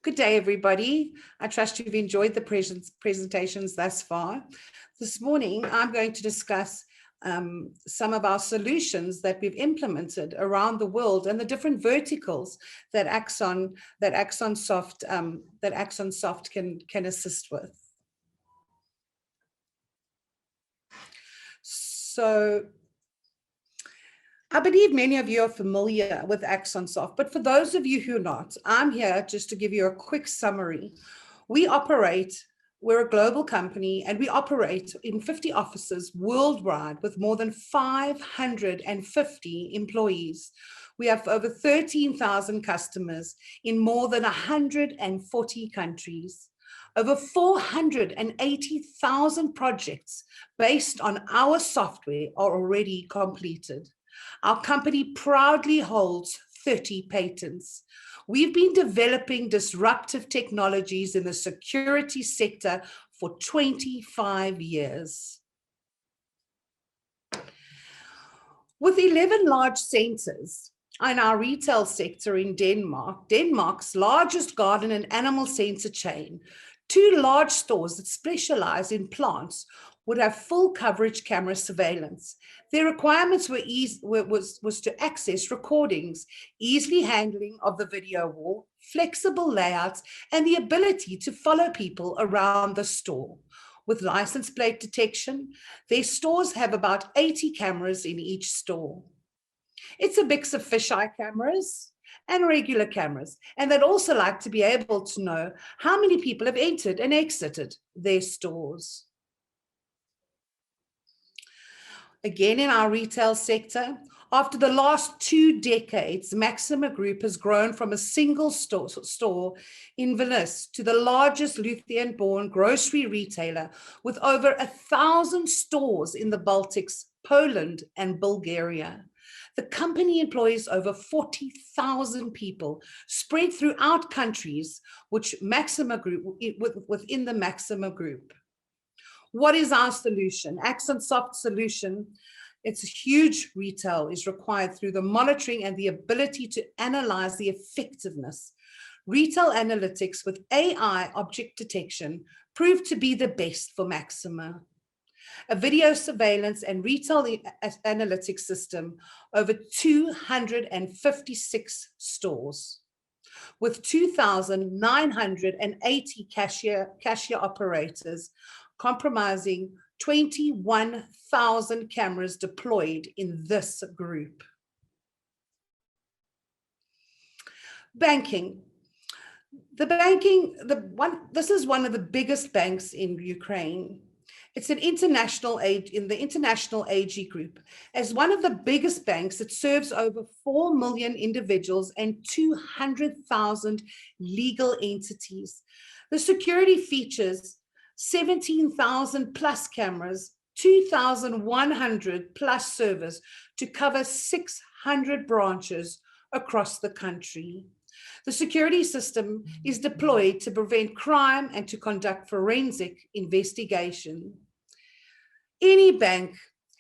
Good day, everybody. I trust you've enjoyed the presentations thus far. This morning, I'm going to discuss some of our solutions that we've implemented around the world and the different verticals that AxxonSoft can assist with. So I believe many of you are familiar with AxxonSoft, but for those of you who are not, I'm here just to give you a quick summary. We're a global company, and we operate in 50 offices worldwide with more than 550 employees. We have over 13,000 customers in more than 140 countries. Over 480,000 projects based on our software are already completed. Our company proudly holds 30 patents. We've been developing disruptive technologies in the security sector for 25 years. With 11 large centers in our retail sector in Denmark, Denmark's largest garden and animal center chain, 2 large stores that specialize in plants would have full coverage camera surveillance. Their requirements was to access recordings, easily handling of the video wall, flexible layouts, and the ability to follow people around the store. With license plate detection, their stores have about 80 cameras in each store. It's a mix of fisheye cameras and regular cameras, and they'd also like to be able to know how many people have entered and exited their stores. Again, in our retail sector, after the last 2 decades, Maxima Group has grown from a single store in Venice to the largest Lithuanian-born grocery retailer with over 1,000 stores in the Baltics, Poland, and Bulgaria. The company employs over 40,000 people spread throughout countries, which Maxima Group, within the Maxima Group. What is our solution? AxxonSoft solution, it's huge retail is required through the monitoring and the ability to analyze the effectiveness. Retail analytics with AI object detection proved to be the best for Maxima. A video surveillance and retail analytics system over 256 stores with 2,980 cashier operators, comprising 21,000 cameras deployed in this group. Banking. This is one of the biggest banks in Ukraine. It's an international in the International AG Group. As one of the biggest banks, it serves over 4 million individuals and 200,000 legal entities. The security features 17,000 plus cameras, 2,100 plus servers to cover 600 branches across the country. The security system is deployed to prevent crime and to conduct forensic investigation. Any bank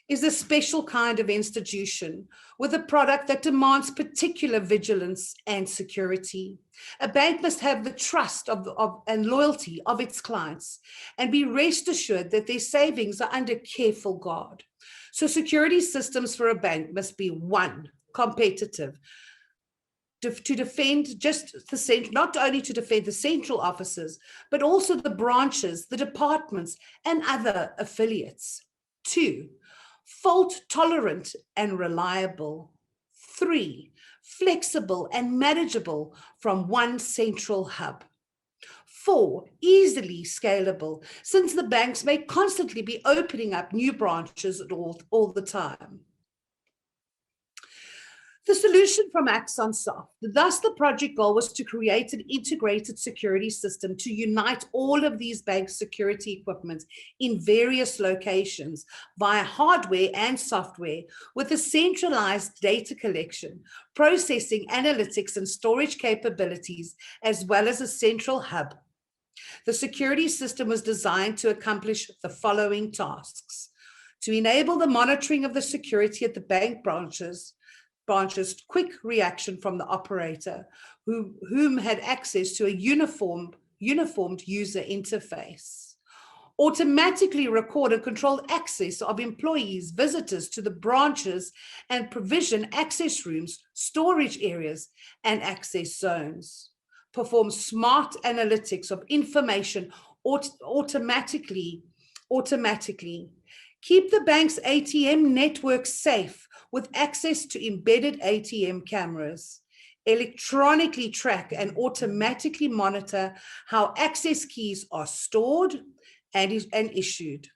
is a special kind of institution with a product that demands particular vigilance and security. A bank must have the trust and loyalty of its clients and be rest assured that their savings are under careful guard. So security systems for a bank must be, 1, competitive, to defend not only to defend the central offices, but also the branches, the departments, and other affiliates. 2, fault tolerant and reliable. 3, flexible and manageable from one central hub. 4, easily scalable, since the banks may constantly be opening up new branches all the time. The solution from AxxonSoft, thus the project goal was to create an integrated security system to unite all of these bank security equipment in various locations via hardware and software with a centralized data collection, processing, analytics, and storage capabilities, as well as a central hub. The security system was designed to accomplish the following tasks: to enable the monitoring of the security at the bank branches, branches quick reaction from the operator, whom had access to a uniformed user interface. Automatically record and control access of employees, visitors to the branches, and provision access rooms, storage areas, and access zones. Perform smart analytics of information automatically. Keep the bank's ATM network safe with access to embedded ATM cameras. Electronically track and automatically monitor how access keys are stored and issued.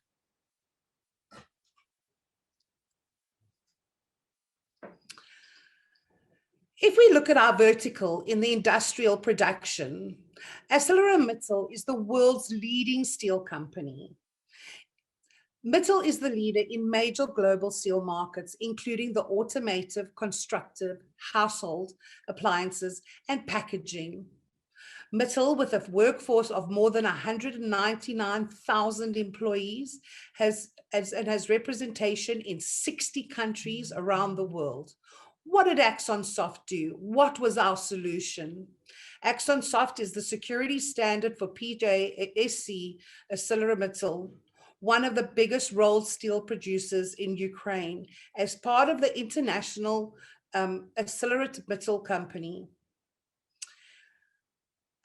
If we look at our vertical in the industrial production, ArcelorMittal is the world's leading steel company. Mittal is the leader in major global steel markets, including the automotive, constructive, household, appliances, and packaging. Mittal, with a workforce of more than 199,000 employees, has representation in 60 countries around the world. What did AxxonSoft do? What was our solution? AxxonSoft is the security standard for PJSC ArcelorMittal, one of the biggest rolled steel producers in Ukraine, as part of the international ArcelorMittal company.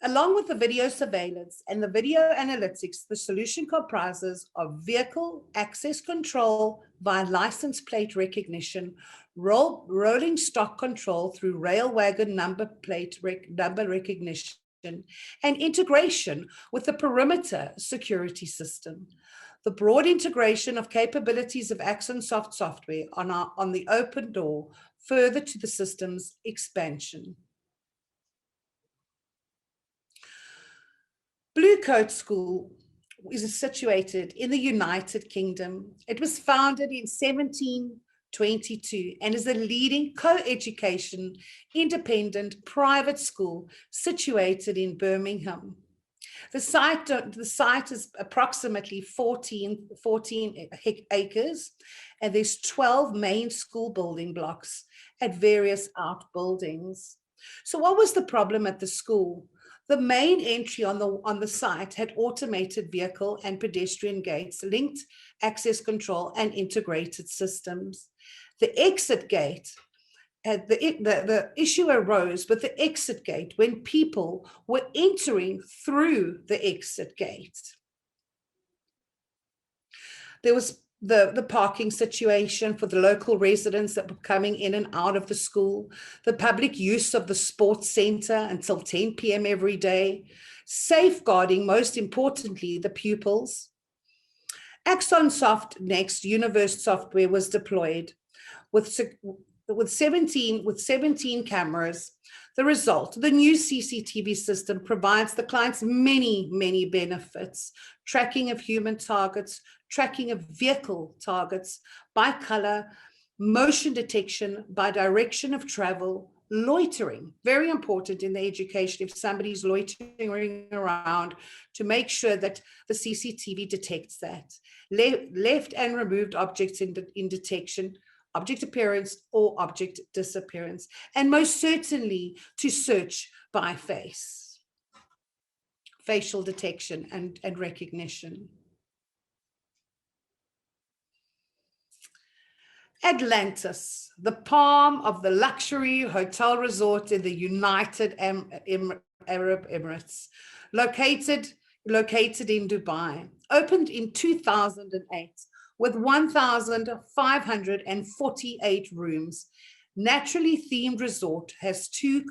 Along with the video surveillance and the video analytics, the solution comprises of vehicle access control via license plate recognition, rolling stock control through rail wagon number recognition, and integration with the perimeter security system. The broad integration of capabilities of AxxonSoft software on the open door further to the system's expansion. Blue Coat School is situated in the United Kingdom. It was founded in 1722 and is a leading co-education independent private school situated in Birmingham. The site is approximately 14 acres, and there's 12 main school building blocks at various outbuildings. So what was the problem at the school? The main entry on the site had automated vehicle and pedestrian gates, linked access control, and integrated systems. The exit gate, the issue arose with the exit gate when people were entering through the exit gate. There was the parking situation for the local residents that were coming in and out of the school, the public use of the sports center until 10 p.m. every day, safeguarding, most importantly, the pupils. AxxonSoft Next Universe software was deployed with 17 cameras. The result, the new CCTV system provides the clients many benefits: tracking of human targets, tracking of vehicle targets by color, motion detection by direction of travel, loitering, very important in the education if somebody's loitering around, to make sure that the CCTV detects that. Left and removed objects in detection, object appearance or object disappearance, and most certainly to search by face, facial detection and recognition. Atlantis, the palm of the luxury hotel resort in the United Arab Emirates, located in Dubai, opened in 2008 with 1,548 rooms. Naturally themed resort has two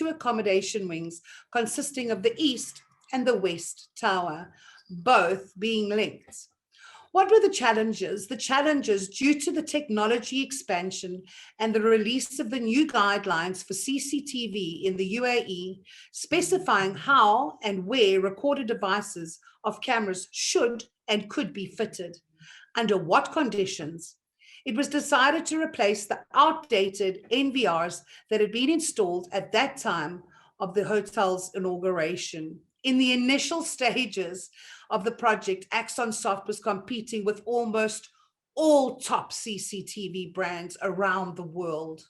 accommodation wings consisting of the East and the West Tower, both being linked. What were the challenges? The challenges due to the technology expansion and the release of the new guidelines for CCTV in the UAE, specifying how and where recorded devices of cameras should and could be fitted, under what conditions. It was decided to replace the outdated NVRs that had been installed at that time of the hotel's inauguration. In the initial stages of the project, AxxonSoft was competing with almost all top CCTV brands around the world.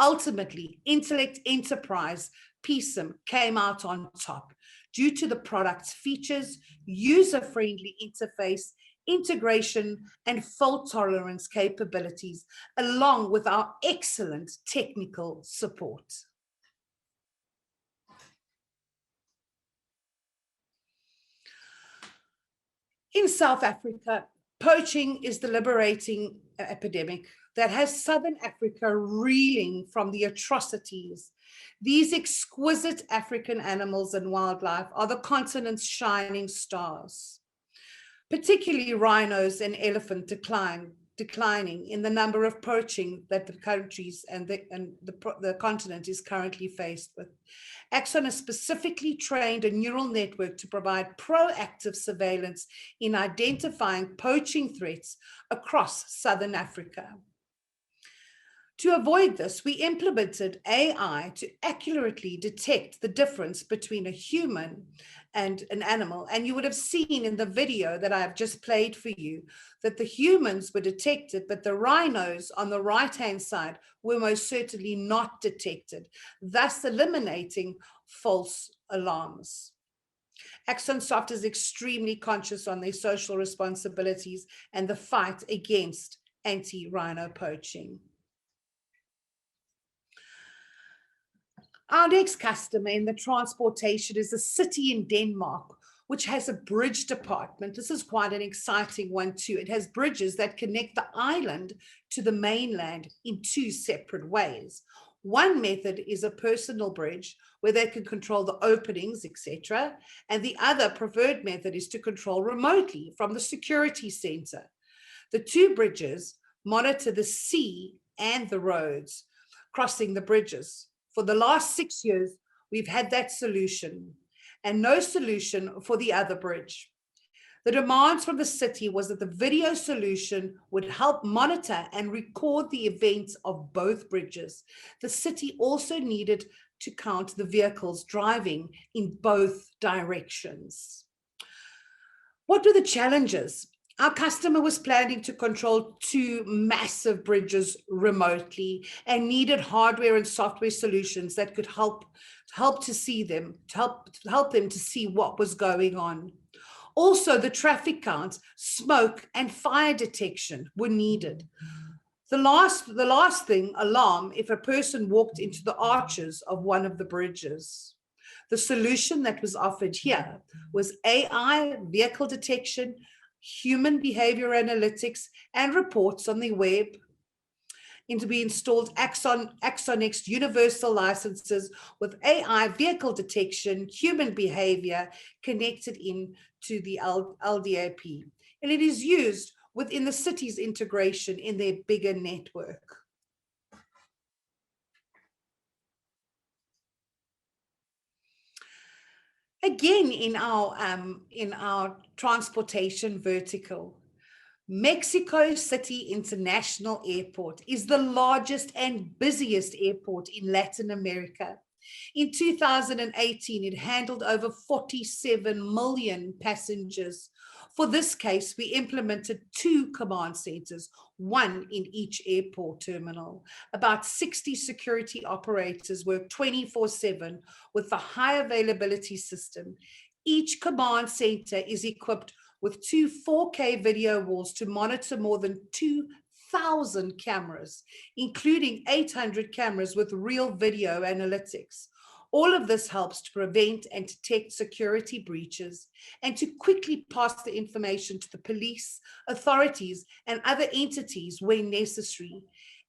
Ultimately, Intellect Enterprise PSIM came out on top due to the product's features, user-friendly interface, integration, and fault tolerance capabilities, along with our excellent technical support. In South Africa, poaching is the liberating epidemic that has Southern Africa reeling from the atrocities. These exquisite African animals and wildlife are the continent's shining stars, particularly rhinos and elephant declining in the number of poaching that the countries and the continent is currently faced with. Axon has specifically trained a neural network to provide proactive surveillance in identifying poaching threats across Southern Africa. To avoid this, we implemented AI to accurately detect the difference between a human and an animal. And you would have seen in the video that I have just played for you that the humans were detected, but the rhinos on the right-hand side were most certainly not detected, thus eliminating false alarms. AxxonSoft is extremely conscious on their social responsibilities and the fight against anti-rhino poaching. Our next customer in the transportation is a city in Denmark, which has a bridge department. This is quite an exciting one too. It has bridges that connect the island to the mainland in two separate ways. One method is a personal bridge where they can control the openings, etc. And the other preferred method is to control remotely from the security center. The two bridges monitor the sea and the roads crossing the bridges. For the last 6 years, we've had that solution and no solution for the other bridge. The demands from the city was that the video solution would help monitor and record the events of both bridges. The city also needed to count the vehicles driving in both directions. What were the challenges? Our customer was planning to control two massive bridges remotely and needed hardware and software solutions that could help to see them, to help them to see what was going on. Also, the traffic count, smoke, and fire detection were needed. The last thing, alarm, if a person walked into the arches of one of the bridges. The solution that was offered here was AI, vehicle detection, human behavior analytics, and reports on the web. And to be installed AxonX universal licenses with AI vehicle detection, human behavior connected into the LDAP. And it is used within the city's integration in their bigger network. Again, in our transportation vertical, Mexico City International Airport is the largest and busiest airport in Latin America. In 2018, it handled over 47 million passengers. For this case, we implemented 2 command centers, one in each airport terminal. About 60 security operators work 24/7 with the high availability system. Each command center is equipped with 2 4K video walls to monitor more than 2,000 cameras, including 800 cameras with real video analytics. All of this helps to prevent and detect security breaches and to quickly pass the information to the police, authorities, and other entities when necessary.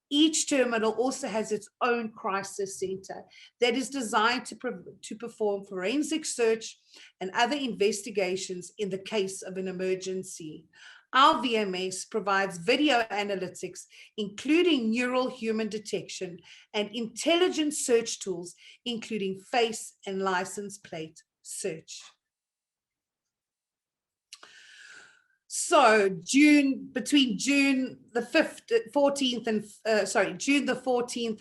Each terminal also has its own crisis center that is designed to perform forensic search and other investigations in the case of an emergency. Our VMS provides video analytics, including neural human detection and intelligent search tools, including face and license plate search. So between June the 14th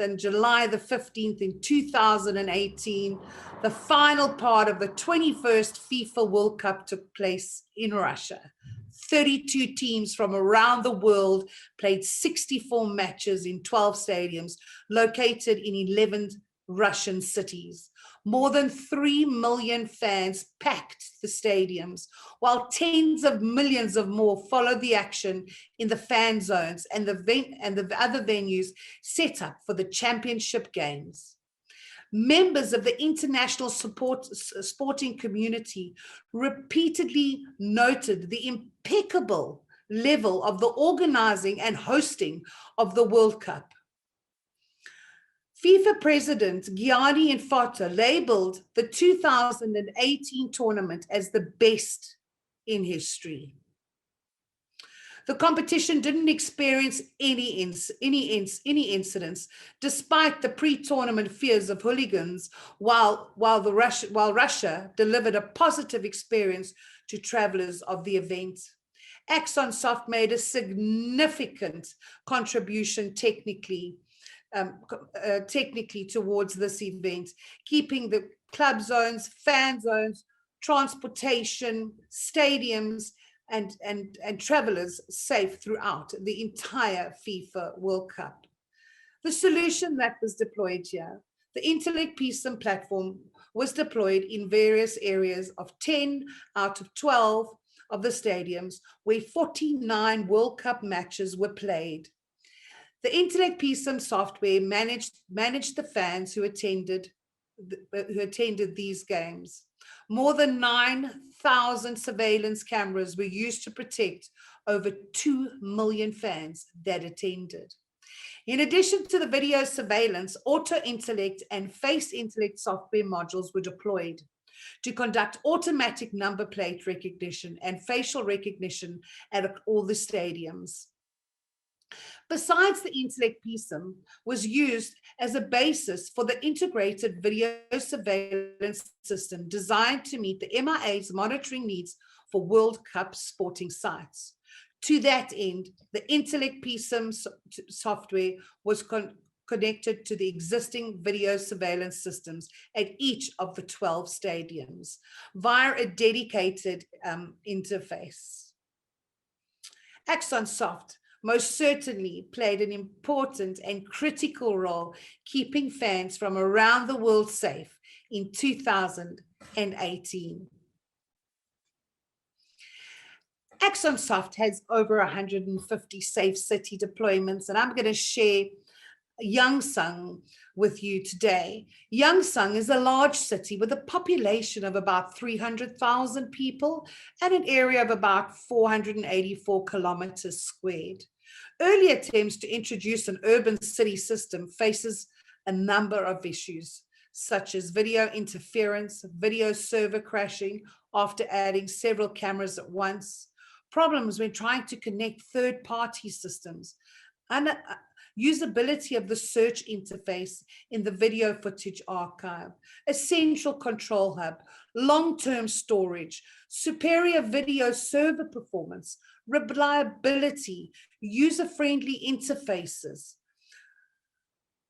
and July the 15th in 2018, the final part of the 21st FIFA World Cup took place in Russia. 32 teams from around the world played 64 matches in 12 stadiums located in 11 Russian cities. More than 3 million fans packed the stadiums, while tens of millions of more followed the action in the fan zones and the other venues set up for the championship games. Members of the international sporting community repeatedly noted the impeccable level of the organizing and hosting of the World Cup. FIFA President Gianni Infantino labeled the 2018 tournament as the best in history. The competition didn't experience any incidents, despite the pre-tournament fears of hooligans, while Russia delivered a positive experience to travelers of the event. AxxonSoft made a significant contribution technically towards this event, keeping the club zones, fan zones, transportation, stadiums, and travelers safe throughout the entire FIFA World Cup. The solution that was deployed here, the Intellect PSIM platform, was deployed in various areas of 10 out of 12 of the stadiums where 49 World Cup matches were played. The Intellect PSIM software managed the fans who attended these games. More than 9,000 surveillance cameras were used to protect over 2 million fans that attended. In addition to the video surveillance, Auto Intellect and Face Intellect software modules were deployed to conduct automatic number plate recognition and facial recognition at all the stadiums. Besides, the Intellect PSIM was used as a basis for the integrated video surveillance system designed to meet the MIA's monitoring needs for World Cup sporting sites. To that end, the Intellect PSIM software was connected to the existing video surveillance systems at each of the 12 stadiums via a dedicated interface. AxxonSoft most certainly played an important and critical role keeping fans from around the world safe in 2018. AxxonSoft has over 150 safe city deployments, and I'm going to share Yangsang with you today. Yangsang is a large city with a population of about 300,000 people and an area of about 484 kilometers squared. Early attempts to introduce an urban city system faces a number of issues, such as video interference, video server crashing after adding several cameras at once, problems when trying to connect third-party systems, and usability of the search interface in the video footage archive, a central control hub, long-term storage, superior video server performance, reliability, user-friendly interfaces.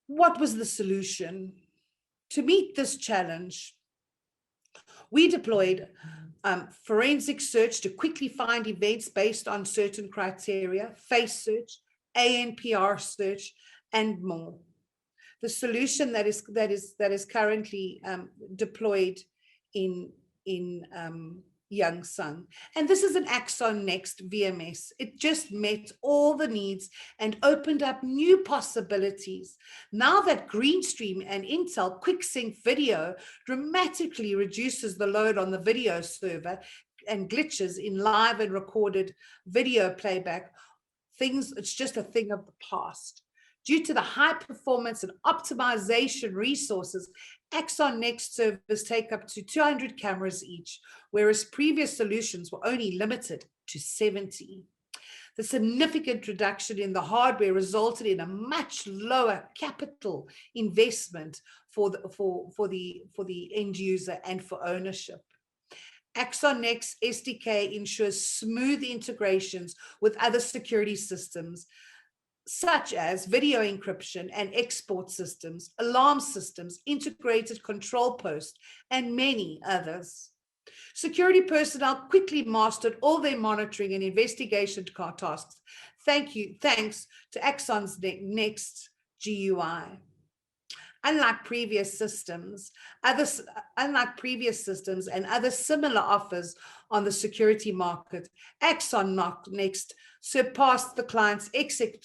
What was the solution? To meet this challenge, we deployed forensic search to quickly find events based on certain criteria, face search, ANPR search, and more. The solution that is currently deployed in Yangsang, and this is an Axon Next VMS. It just met all the needs and opened up new possibilities. Now that Greenstream and Intel QuickSync video dramatically reduces the load on the video server and glitches in live and recorded video playback, it's just a thing of the past. Due to the high performance and optimization resources, Axon Next servers take up to 200 cameras each, whereas previous solutions were only limited to 70. The significant reduction in the hardware resulted in a much lower capital investment for the end user and for ownership. Axon Next SDK ensures smooth integrations with other security systems, such as video encryption and export systems, alarm systems, integrated control posts, and many others. Security personnel quickly mastered all their monitoring and investigation tasks. Thanks to Axon's Next GUI. Unlike previous systems and other similar offers on the security market, Axon Next surpassed the client's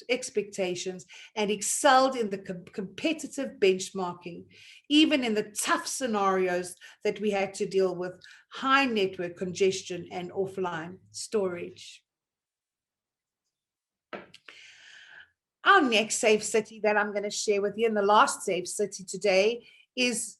expectations and excelled in the competitive benchmarking, even in the tough scenarios that we had to deal with, high network congestion and offline storage. Our next safe city that I'm going to share with you, and the last safe city today, is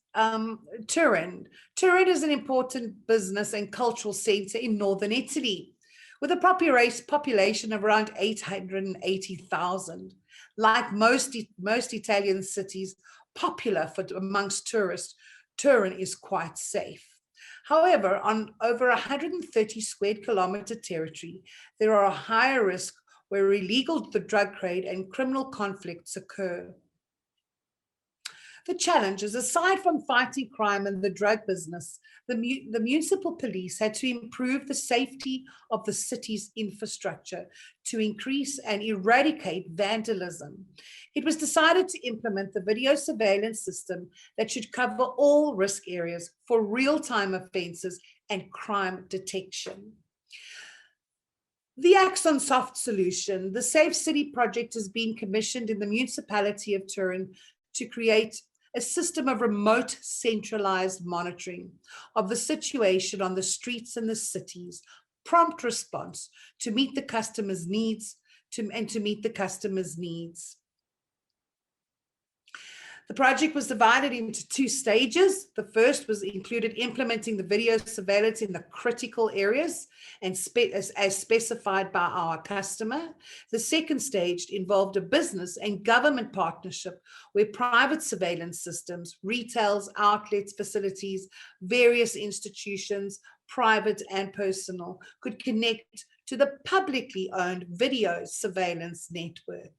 Turin. Turin is an important business and cultural center in northern Italy, with a population of around 880,000. Like most Italian cities popular amongst tourists, Turin is quite safe. However, on over 130 square kilometer territory, there are a higher risk where illegal drug trade and criminal conflicts occur. The challenges, aside from fighting crime and the drug business, the municipal police had to improve the safety of the city's infrastructure to increase and eradicate vandalism. It was decided to implement the video surveillance system that should cover all risk areas for real-time offenses and crime detection. The AxxonSoft solution, the Safe City project, has been commissioned in the municipality of Turin to create a system of remote centralized monitoring of the situation on the streets in the cities, prompt response to meet the customer's needs, to meet the customer's needs. The project was divided into 2 stages. The first was included implementing the video surveillance in the critical areas and as specified by our customer. The second stage involved a business and government partnership where private surveillance systems, retails, outlets, facilities, various institutions, private and personal, could connect to the publicly owned video surveillance network.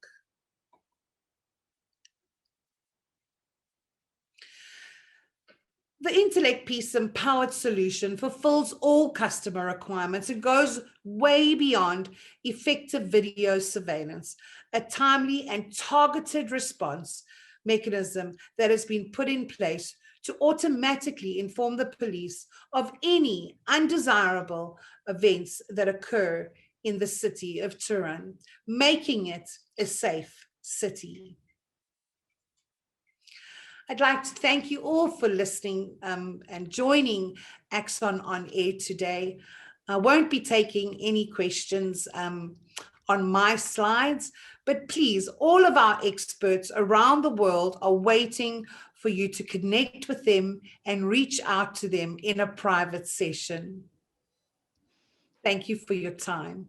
The Intellect Piece empowered solution fulfills all customer requirements and goes way beyond effective video surveillance, a timely and targeted response mechanism that has been put in place to automatically inform the police of any undesirable events that occur in the city of Turin, making it a safe city. I'd like to thank you all for listening and joining Axon on Air today. I won't be taking any questions on my slides, but please, all of our experts around the world are waiting for you to connect with them and reach out to them in a private session. Thank you for your time.